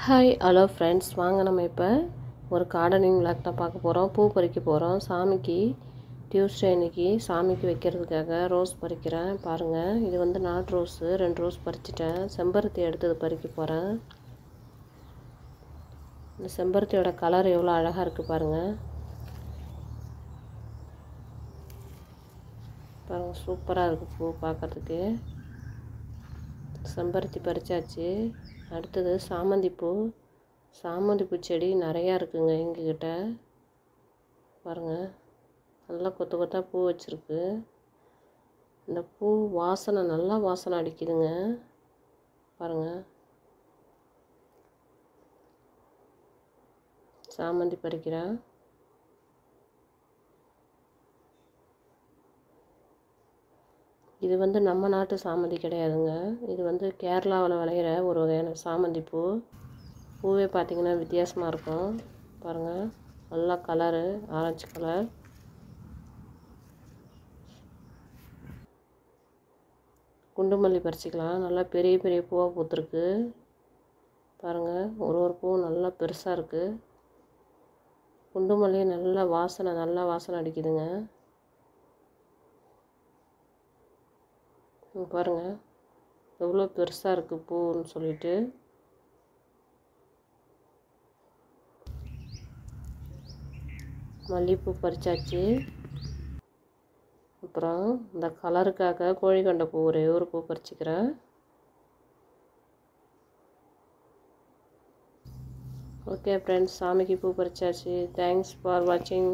Hi hello friends, வாங்க நம்ம இப்போ ஒரு கார்டனிங் விளாக் தான் பார்க்க போகிறோம். பூ பறிக்க போகிறோம். சாமிக்கு டியூஸ்டே அன்றைக்கி சாமிக்கு வைக்கிறதுக்காக ரோஸ் பறிக்கிறேன். பாருங்கள், இது வந்து நாட்டு ரோஸு. 2 ரோஸ் பறிச்சிட்டேன். செம்பருத்தி எடுத்து பறிக்க போகிறேன். இந்த செம்பருத்தியோட கலர் எவ்வளோ அழகாக இருக்குது பாருங்கள். பாருங்கள், சூப்பராக இருக்குது பூ பார்க்குறதுக்கு. செம்பருத்தி பறிச்சாச்சு. அடுத்தது சாமந்திப்பூ. சாமந்திப்பூ செடி நிறையா இருக்குங்க எங்ககிட்ட. பாருங்கள், நல்லா கொத்து கொத்தாக பூ வச்சுருக்கு. இந்த பூ வாசனை நல்லா வாசனை அடிக்குதுங்க. பாருங்கள், சாமந்தி பறிக்கிறேன். இது வந்து நம்ம நாட்டு சாமந்தி கிடையாதுங்க. இது வந்து கேரளாவில் விளையிற ஒரு வகையான சாமந்தி பூ. பூவே பார்த்திங்கன்னா வித்தியாசமாக இருக்கும். பாருங்கள், நல்லா கலரு ஆரஞ்சு கலர். குண்டுமல்லி பறிச்சிக்கலாம். நல்லா பெரிய பெரிய பூவாக பூத்துருக்கு. பாருங்கள், ஒரு பூவும் நல்லா பெருசாக இருக்குது. குண்டுமல்லி நல்லா வாசனை அடிக்குதுங்க. பாருங்கள், எவ்வளோ பெருசாக இருக்குது பூன்னு சொல்லிட்டு. மல்லிகைப்பூ பறிச்சாச்சு. அப்புறம் இந்த கலருக்காக கோழிக்கொண்டை பூ ஒரே ஒரு பூ பறிச்சிக்கிறேன். ஓகே ஃப்ரெண்ட்ஸ், சாமிக்கு பூ பறிச்சாச்சு. தேங்க்ஸ் ஃபார் வாட்சிங்.